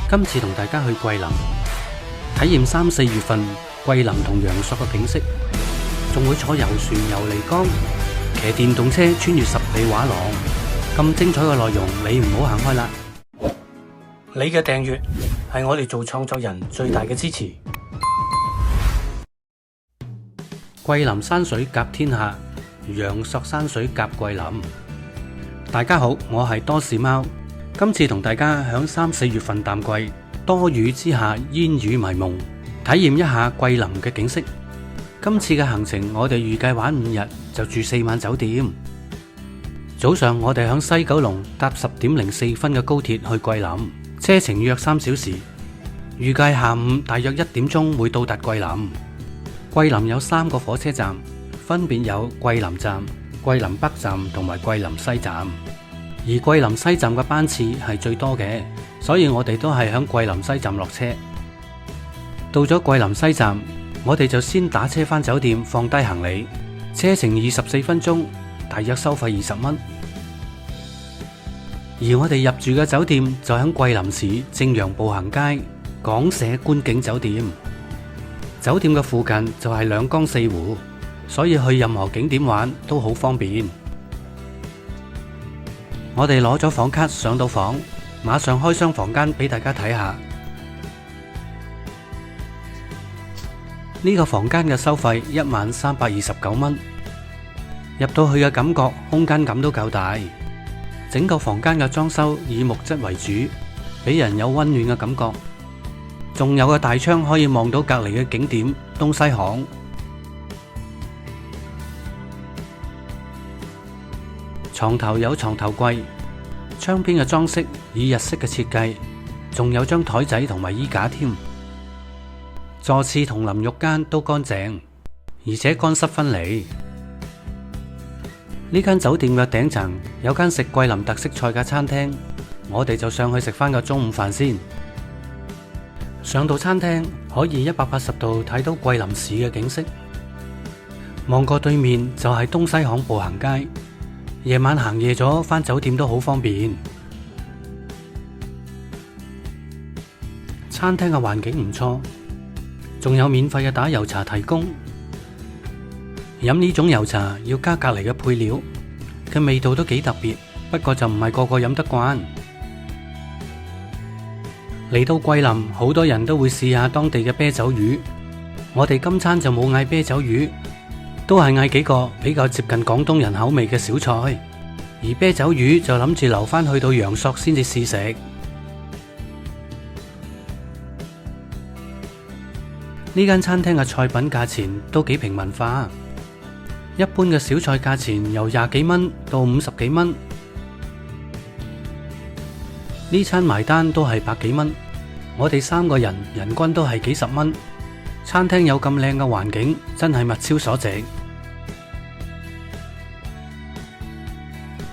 今次同大家去桂林，體驗3、4月份桂林同陽朔嘅景色，仲會坐遊船遊漓江，騎電動車穿越10里畫廊，咁精彩嘅內容，你唔好行開啦！你嘅訂閱係我哋做創作人最大嘅支持。桂林山水甲天下，陽朔山水甲桂林。大家好，我係多士貓。今次同大家響3、4月份淡季，多雨之下煙雨迷蒙，體驗一下桂林嘅景色。今次嘅行程我哋預計玩5日，就住4晚酒店。早上我哋響西九龍搭10點04分嘅高鐵去桂林，車程約3小時，預計下午大約1點鐘會到達桂林。桂林有3個火車站，分別有桂林站、桂林北站同埋桂林西站。而桂林西站嘅班次係最多嘅，所以我哋都係響桂林西站落車。到咗桂林西站，我哋就先打車返酒店放低行李，車程24分鐘，大約收費20蚊。而我哋入住嘅酒店就響桂林市正陽步行街港舍觀景酒店。酒店嘅附近就係兩江4湖，所以去任何景點玩都好方便。我哋攞咗房卡上到房，馬上開箱房間俾大家睇下。呢個房間嘅收費1晚329蚊，入到去嘅感覺空間感都夠大。整個房間嘅裝修以木質為主，俾人有溫暖嘅感覺。仲有個大窗可以望到隔籬嘅景點東西巷。床頭有床頭櫃，窗邊嘅裝飾以日式嘅設計，仲有張台仔同埋衣架添。座廁同淋浴間都乾淨，而且乾濕分離。呢間酒店嘅頂層有間食桂林特色菜嘅餐廳，我哋就上去食返個中午飯先。上到餐廳可以180度睇到桂林市嘅景色，望過對面就係東西巷步行街。夜晚行夜咗返酒店都好方便。餐廳嘅環境唔錯，仲有免費嘅打油茶提供。飲呢種油茶要加隔籬嘅配料，嘅味道都幾特別，不過就唔係個個飲得慣。嚟到桂林，好多人都會試下當地嘅啤酒魚。我哋今餐就冇嗌啤酒魚，都係嗌幾個比較接近廣東人口味嘅小菜，而啤酒魚就諗住留返去到陽朔先至試食。呢間餐廳嘅菜品價錢都幾平民化，一般嘅小菜價錢由20幾蚊到50幾蚊，呢餐埋單都係100幾蚊。我哋3個人人均都係幾十蚊。餐廳有咁靚嘅環境，真係物超所值。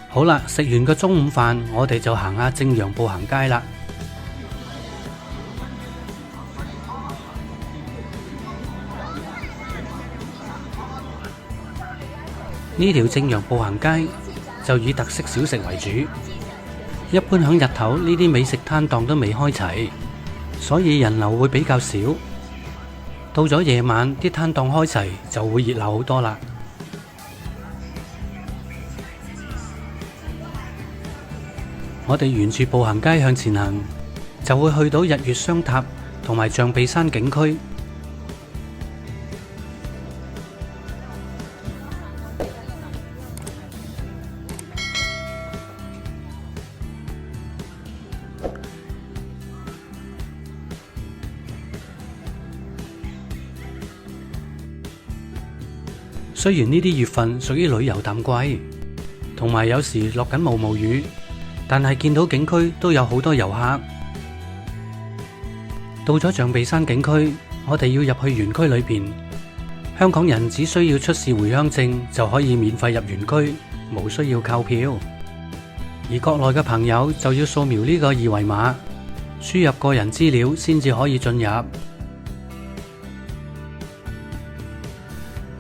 好啦，食完個中午飯，我哋就行下正陽步行街啦。呢條正陽步行街就以特色小食為主，一般響日頭呢啲美食攤檔都未開齊，所以人流會比較少。到咗夜晚，啲攤檔開齊就會熱鬧好多啦。我哋沿住步行街向前行，就會去到日月雙塔同埋象鼻山景區。雖然呢啲月份屬於旅遊淡季，同埋有時落緊毛毛雨，但係見到景區都有好多遊客。到咗象鼻山景區，我哋要入去園區裏邊。香港人只需要出示回鄉證就可以免費入園區，無需要購票。而國內嘅朋友就要掃描呢個二維碼，輸入個人資料先至可以進入。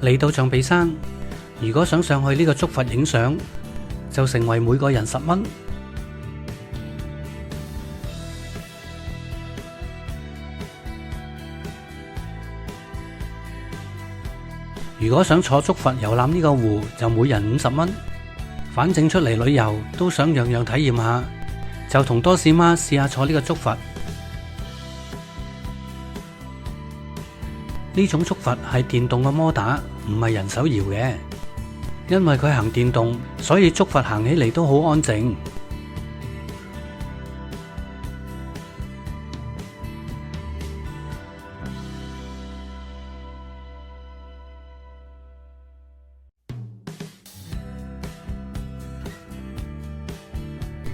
嚟到象鼻山，如果想上去呢個竹筏影相，就成為每個人10蚊。如果想坐竹筏遊覽呢個湖，就每人50蚊。反正出嚟旅遊都想樣樣體驗下，就同多士媽試下坐呢個竹筏。呢種竹筏係電動嘅摩打，唔係人手搖嘅。因為佢行電動，所以竹筏行起嚟都好安靜。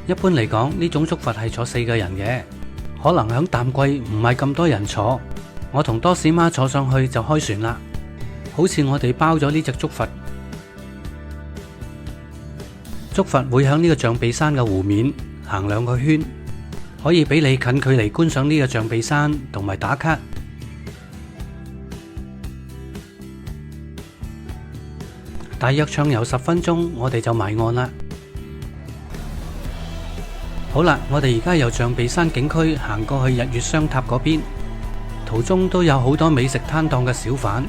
一般嚟講，呢種竹筏係坐4個人嘅，可能響淡季唔係咁多人坐。我同多士媽坐上去就開船啦，好似我哋包咗呢隻竹筏。竹筏會響呢個象鼻山嘅湖面行2個圈，可以俾你近距離觀賞呢個象鼻山同埋打卡。大約暢遊10分鐘，我哋就埋岸啦。好啦，我哋而家由象鼻山景區行過去日月雙塔嗰邊，途中都有好多美食攤檔嘅小販。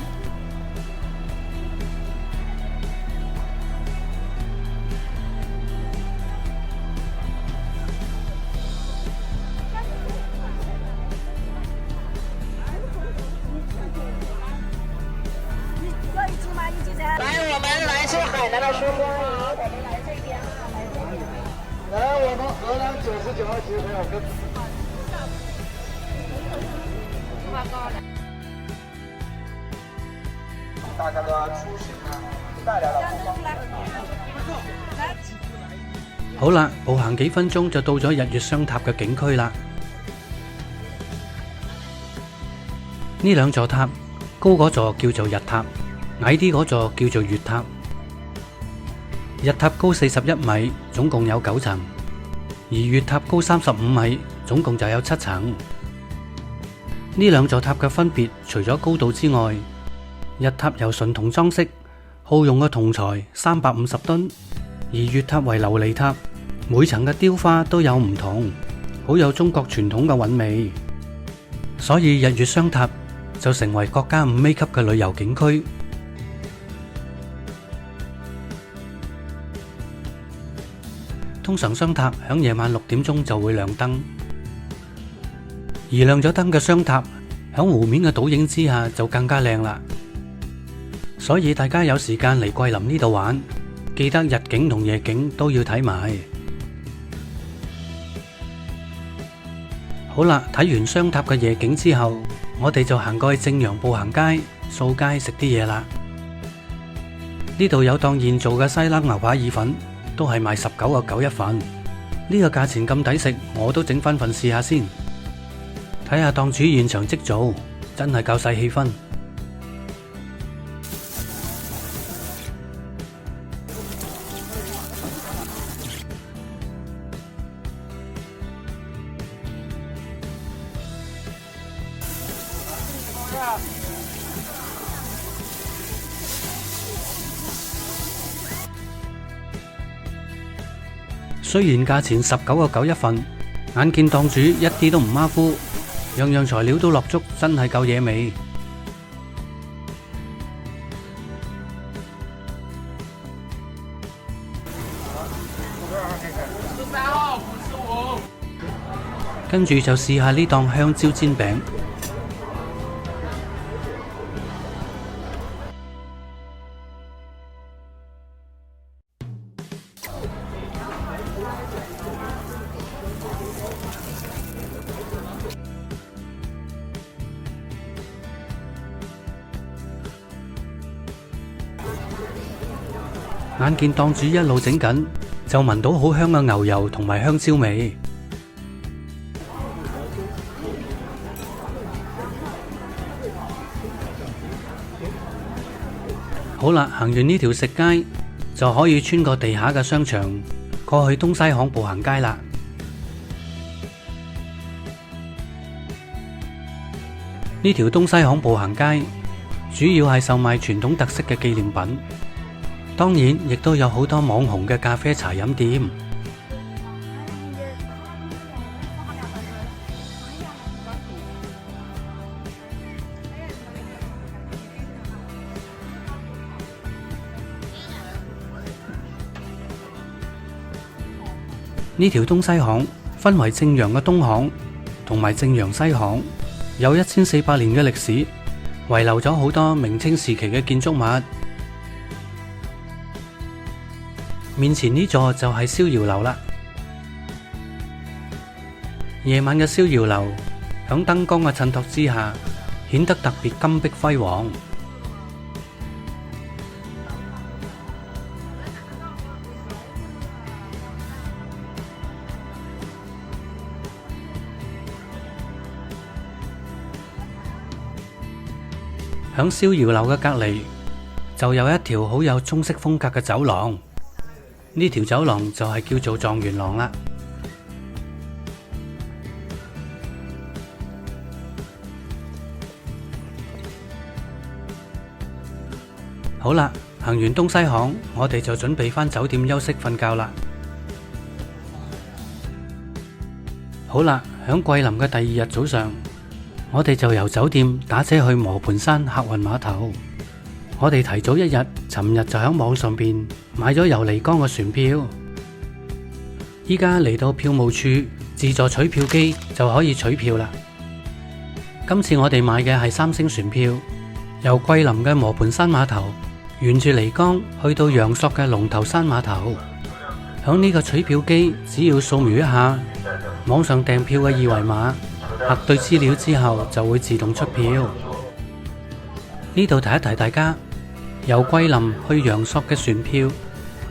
我們來自海南的是歡迎，我們來這邊啊，來這邊。來，我們河南99號集合跟。大家的出行啊，帶來了不方便。好啦，步行幾分鐘就到咗日月雙塔嘅景區啦。呢2座塔，高嗰座叫做日塔，矮啲嗰座叫做月塔。日塔高41米，總共有9層；而月塔高35米，總共就有7層。呢2座塔嘅分別，除咗高度之外，日塔由純銅裝飾，耗用嘅銅材350噸；而月塔為琉璃塔，每層嘅雕花都有唔同，好有中國傳統嘅韻味。所以日月雙塔就成為國家5A級嘅旅遊景區。通常雙塔響夜晚6點鐘就會亮燈，而亮咗燈嘅雙塔響湖面嘅倒影之下就更加靚啦。所以大家有時間嚟桂林呢度玩，記得日景同夜景都要睇埋。好啦，睇完雙塔嘅夜景之後，我哋就行過去正陽步行街、掃街食啲嘢啦。呢度有檔現做嘅西冷牛扒意粉，都係賣19個9一份。呢個價錢咁抵食，我都整翻份試下先。睇下檔主現場即做，真係夠晒氣氛。雖然價錢19個9一份，眼見檔主一啲都唔馬虎，樣樣材料都落足，真係夠野味。跟住就試下呢檔香蕉煎餅。眼見檔主一路整緊，就聞到好香嘅牛油同埋香蕉味。好啦，行完呢條食街，就可以穿過地下嘅商場，過去東西巷步行街啦。呢條東西巷步行街，主要係售賣傳統特色嘅紀念品。當然，亦都有好多網紅嘅咖啡茶飲店。呢條東西巷分為正陽嘅東巷同埋正陽西巷，有1400年嘅歷史，遺留咗好多明清時期嘅建築物。面前呢座就係逍遙樓啦。夜晚嘅逍遙樓響燈光嘅襯托之下，顯得特別金碧輝煌。響逍遙樓嘅隔籬就有一條好有中式風格嘅走廊，呢條走廊就係叫做狀元廊啦。好啦，行完東西巷，我哋就準備返酒店休息瞓覺啦。好啦，響桂林嘅第2日早上，我哋就由酒店打車去磨盤山客運碼頭。我哋提早1日，尋日就喺網上邊買咗由漓江嘅船票。依家嚟到票務處自助取票機就可以取票啦。今次我哋買嘅係3星船票，由桂林嘅磨盤山碼頭沿住漓江去到陽朔嘅龍頭山碼頭。響呢個取票機只要掃描一下網上訂票嘅二維碼，核對資料之後就會自動出票。呢度提一提大家，由桂林去陽朔嘅船票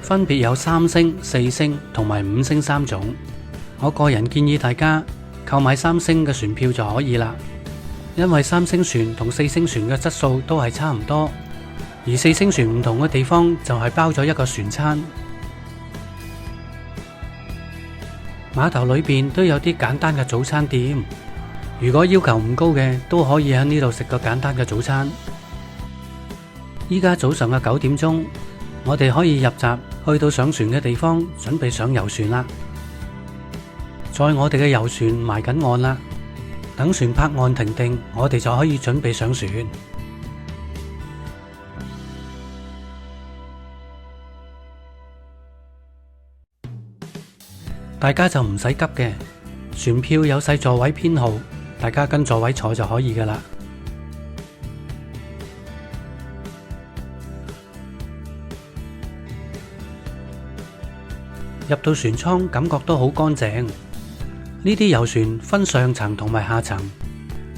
分別有3星、4星同埋5星3種。我個人建議大家購買3星嘅船票就可以啦，因為3星船同4星船嘅質素都係差唔多，而4星船唔同嘅地方就係包咗一個船餐。碼頭裏邊都有啲簡單嘅早餐店，如果要求唔高嘅都可以喺呢度食個簡單嘅早餐。依家早上嘅9點鐘，我哋可以入閘去到上船嘅地方，準備上遊船啦。載我哋嘅遊船埋緊岸啦，等船泊岸停定，我哋就可以準備上船。大家就唔使急嘅，船票有晒座位編號，大家跟座位坐就可以噶啦。入到船艙，感覺都好乾淨。呢啲遊船分上層同埋下層，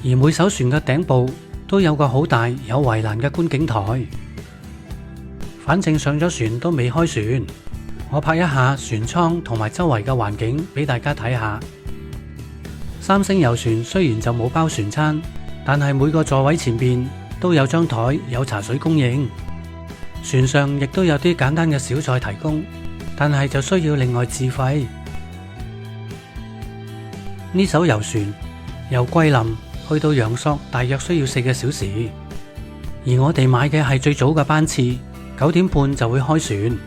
而每艘船嘅頂部都有個好大有圍欄嘅觀景台。反正上咗船都未開船，我拍一下船艙同埋周圍嘅環境俾大家睇下。3星遊船雖然就冇包船餐，但係每個座位前邊都有張台，有茶水供應。船上亦都有啲簡單嘅小菜提供，但係就需要另外自費。呢艘遊船由桂林去到陽朔大約需要4個小時，而我哋買嘅係最早嘅班次，9點半就會開船，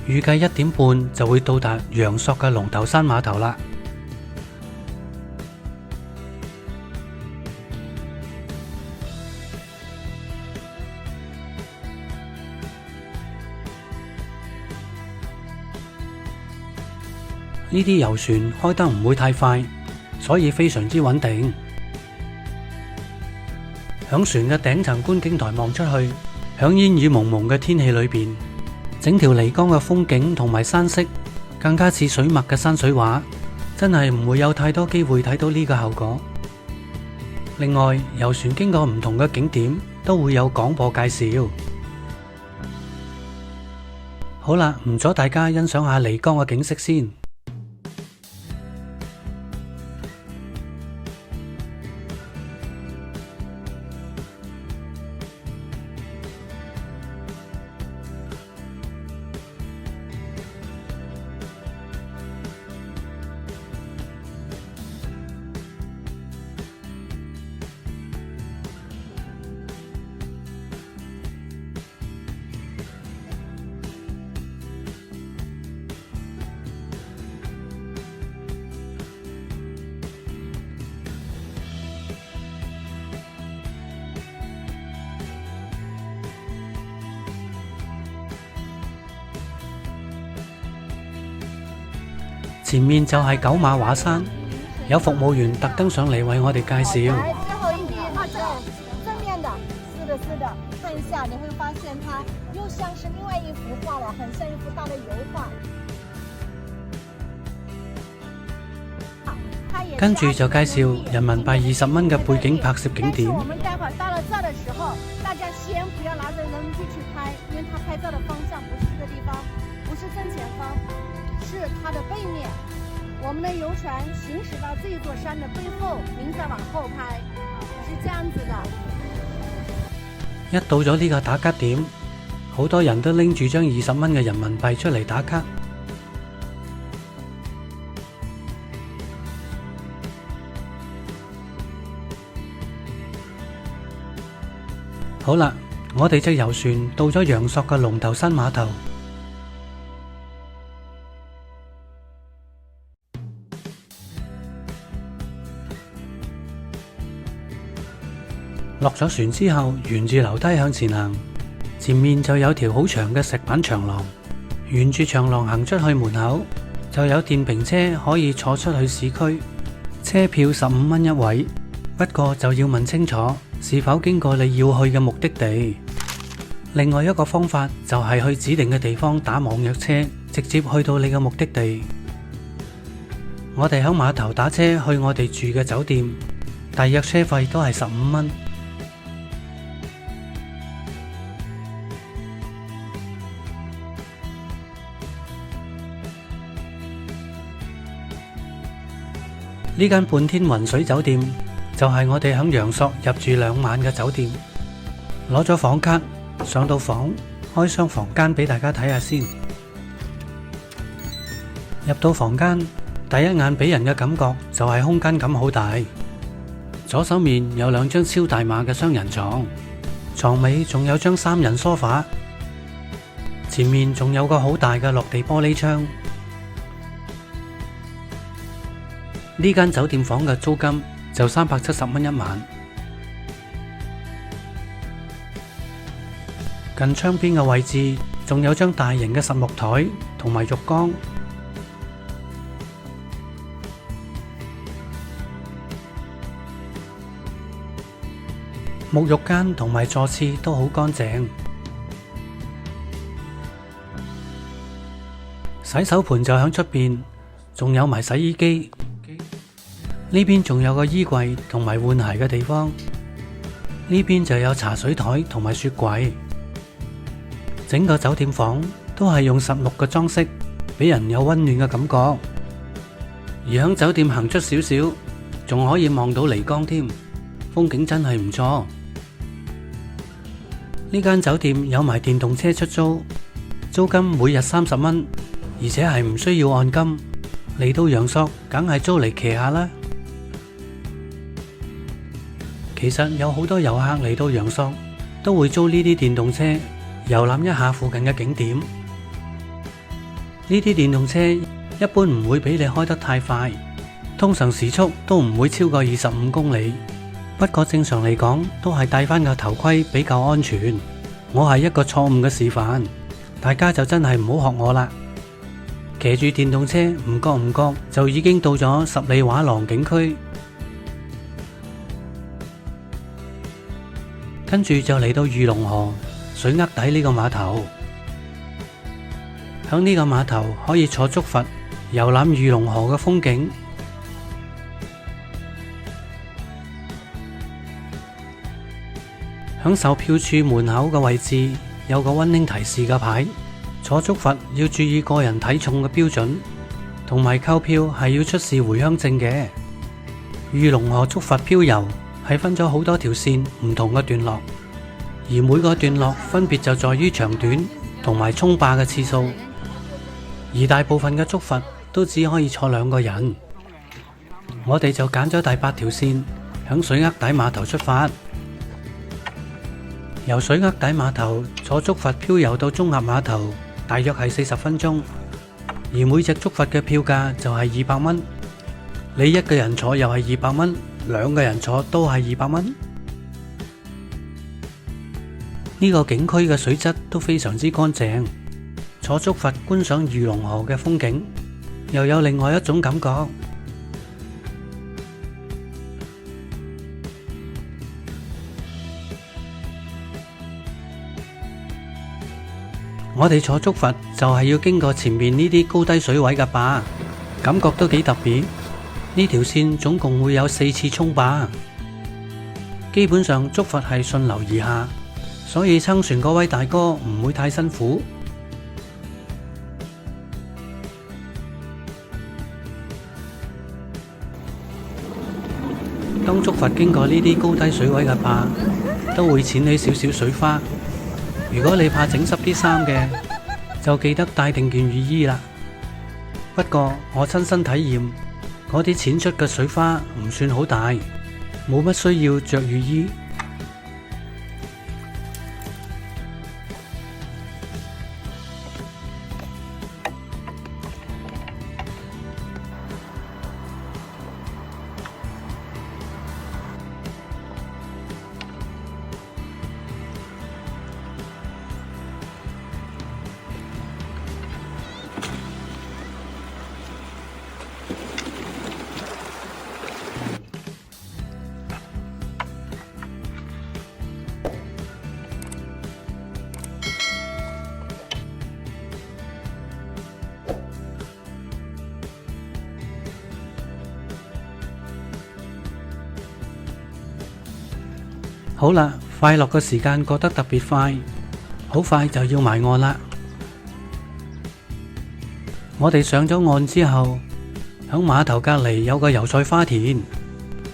預計1點半就會到達陽朔嘅龍頭山碼頭啦。呢啲遊船開得唔會太快，所以非常之穩定。響船嘅頂層觀景台望出去，響煙雨濛濛嘅天氣裏邊，整條漓江嘅風景同埋山色更加似水墨嘅山水畫，真係唔會有太多機會睇到呢個效果。另外，遊船經過唔同嘅景點都會有廣播介紹。好啦，唔阻大家欣賞下漓江嘅景色先。前面就係九馬畫山，有服務員特登上嚟為我哋介紹。来，最后一笔，正面的，是的，是的，看一下，你会发现它又像是另外一幅画了，很像一幅大的油画。跟住就介紹人民幣20蚊嘅背景拍攝景點。我們待會到了這的時候，大家先不要拿着人民幣去拍，因為它拍照的方向不是這個地方，不是正前方，是它的背面。我們的遊船行駛到這座山的背後，您再往後拍，是這樣子的。一到咗呢個打卡點，好多人都拎住張20蚊嘅人民幣出嚟打卡。好啦，我哋隻遊船到咗陽朔嘅龍頭新碼頭。落咗船之後，沿住樓梯向前行，前面就有條好長嘅石板長廊。沿住長廊行出去門口，就有電瓶車可以坐出去市區，車票15蚊一位。不過就要問清楚是否經過你要去嘅目的地。另外一個方法就係去指定嘅地方打網約車，直接去到你嘅目的地。我哋喺碼頭打車去我哋住嘅酒店，大約車費都係15蚊。呢間半天雲水酒店就係我哋喺陽朔入住2晚嘅酒店。攞咗房卡，上到房，開箱房間俾大家睇下先。入到房間，第一眼俾人嘅感覺就係空間感好大。左手面有2張超大碼嘅雙人床，床尾仲有張3人梳化，前面仲有個好大嘅落地玻璃窗。呢間酒店房嘅租金就370蚊一晚。近窗邊嘅位置仲有張大型嘅實木台同埋浴缸。沐浴間同埋坐廁都好乾淨。洗手盆就喺出邊，仲有埋洗衣機。呢邊仲有個衣櫃同埋換鞋嘅地方，呢邊就有茶水台同埋雪櫃。整個酒店房都係用實木嘅裝飾，俾人有溫暖嘅感覺。而響酒店行出少少，仲可以望到漓江添，風景真係唔錯。呢間酒店有埋電動車出租，租金每日30蚊，而且係唔需要按金。嚟到陽朔，梗係租嚟騎下啦。其實有好多遊客嚟到陽朔都會租呢啲電動車遊覽一下附近嘅景點。呢啲電動車一般唔會俾你開得太快，通常時速都唔會超過25公里。不過正常嚟講都係戴翻個頭盔比較安全。我係一個錯誤嘅示範，大家就真係唔好學我啦。騎住電動車唔覺就已經到咗十里畫廊景區。跟住就嚟到御龍河水握底呢個碼頭，響呢個碼頭可以坐竹筏遊覽御龍河嘅風景。響售票處門口嘅位置有個溫馨提示嘅牌，坐竹筏要注意個人體重嘅標準，同埋購票係要出示回鄉證嘅。御龍河竹筏漂遊係分咗好多條線唔同嘅段落，而每個段落分別就在於長短同埋沖壩嘅次數，而大部分嘅竹筏都只可以坐2個人。我哋就揀咗第8條線，響水握底碼頭出發，由水握底碼頭坐竹筏漂遊到中峽碼頭，大約係40分鐘，而每隻竹筏嘅票價就係200蚊。你一個人坐又係200蚊，2個人坐都係200蚊。呢個景區嘅水質都非常之乾淨，坐竹筏觀賞御龍河嘅風景，又有另外一種感覺。我哋坐竹筏就係要經過前面呢啲高低水位嘅壩，感覺都幾特別。呢條線總共會有4次沖壩，基本上竹筏係順流而下，所以撐船嗰位大哥唔會太辛苦。當竹筏經過呢啲高低水位嘅壩，都會濺起少少水花。如果你怕整濕啲衫嘅，就記得帶定件雨衣啦。不過我親身體驗，嗰啲濺出嘅水花唔算好大，冇乜需要着雨衣。好啦，快樂嘅時間過得特別快，好快就要埋岸啦。我哋上咗岸之後，響碼頭隔籬有個油菜花田，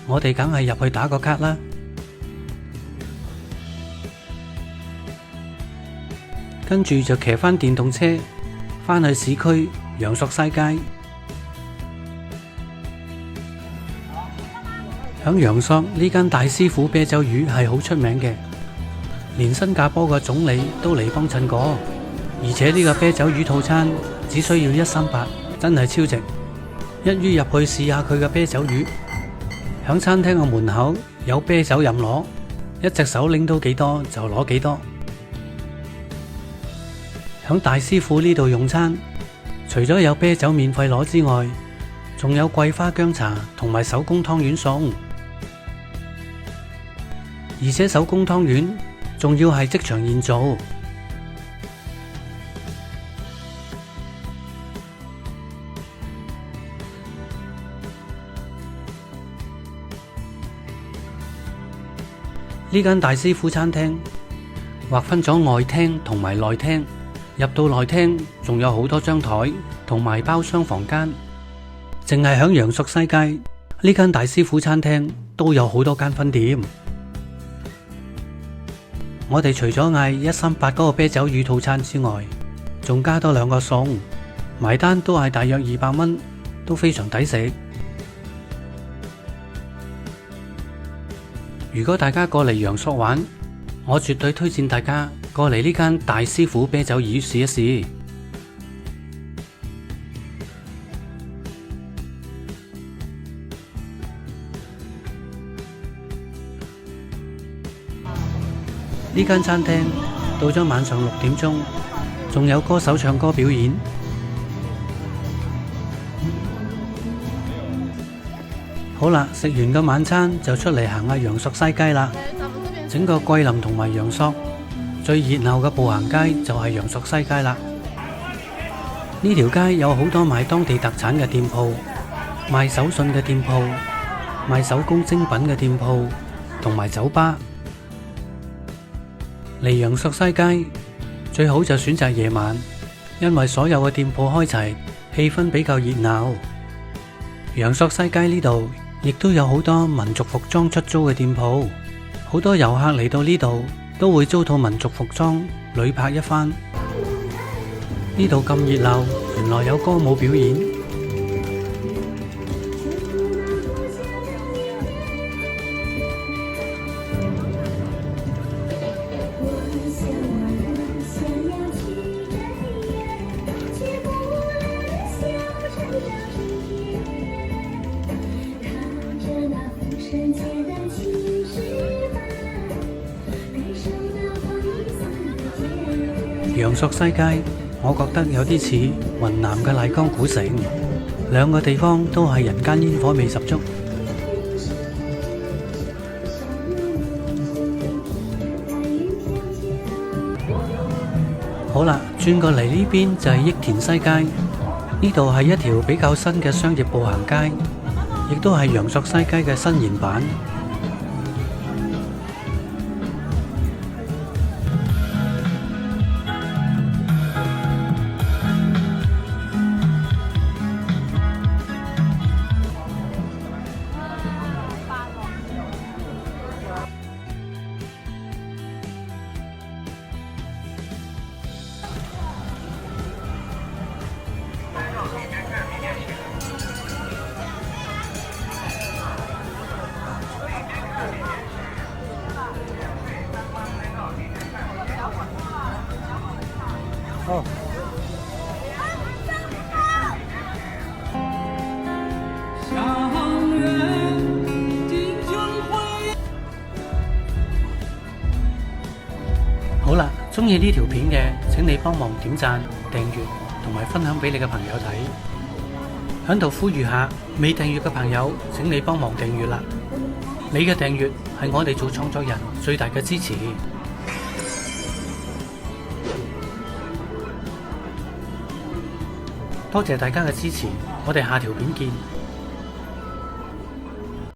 我哋梗係入去打個卡啦。跟住就騎返電動車返去市區陽朔西街。響陽朔呢間大師傅啤酒魚係好出名嘅，連新加坡嘅總理都嚟幫襯過，而且呢個啤酒魚套餐只需要138，真係超值。一於入去試下佢嘅啤酒魚。響餐廳嘅門口有啤酒任攞，一隻手拎到幾多就攞幾多。響大師傅呢度用餐，除咗有啤酒免費攞之外，仲有桂花薑茶同埋手工湯圓送。而且手工湯圓仲要係即場現做。呢間大師傅餐廳劃分咗外廳同埋內廳，入到內廳仲有好多張台同埋包廂房間。淨係響陽朔西街呢間大師傅餐廳都有好多間分店。我哋除咗嗌138嗰個啤酒魚套餐之外，仲加多2個餸，埋單都係大約200蚊，都非常抵食。如果大家過嚟陽朔玩，我絕對推薦大家過嚟呢間大師傅啤酒魚試一試。呢間餐廳到咗晚上6點鐘，仲有歌手唱歌表演。好啦，食完個晚餐就出嚟行下陽朔西街啦。整個桂林同埋陽朔最熱鬧嘅步行街就係陽朔西街啦。呢條街有好多賣當地特產嘅店鋪，賣手信嘅店鋪，賣手工精品嘅店鋪，同埋酒吧。嚟陽朔西街最好就選擇夜晚，因為所有嘅店鋪開齊，氣氛比較熱鬧。陽朔西街呢度亦都有好多民族服裝出租嘅店鋪，好多遊客嚟到呢度都會租套民族服裝旅拍一番。呢度咁熱鬧，原來有歌舞表演。陽朔西街，我覺得有啲似雲南嘅麗江古城。兩個地方都係人間煙火味十足。好啦，轉過嚟呢邊就係益田西街，呢度係一條比較新嘅商業步行街，亦都係陽朔西街嘅新延版。哦，好啦，鍾意呢條片嘅，請你幫忙點讚、訂閱同埋分享俾你嘅朋友睇。響度呼籲下，未訂閱嘅朋友，請你幫忙訂閱啦！你嘅訂閱係我哋做創作人最大嘅支持。多謝大家嘅支持，我哋下條片見。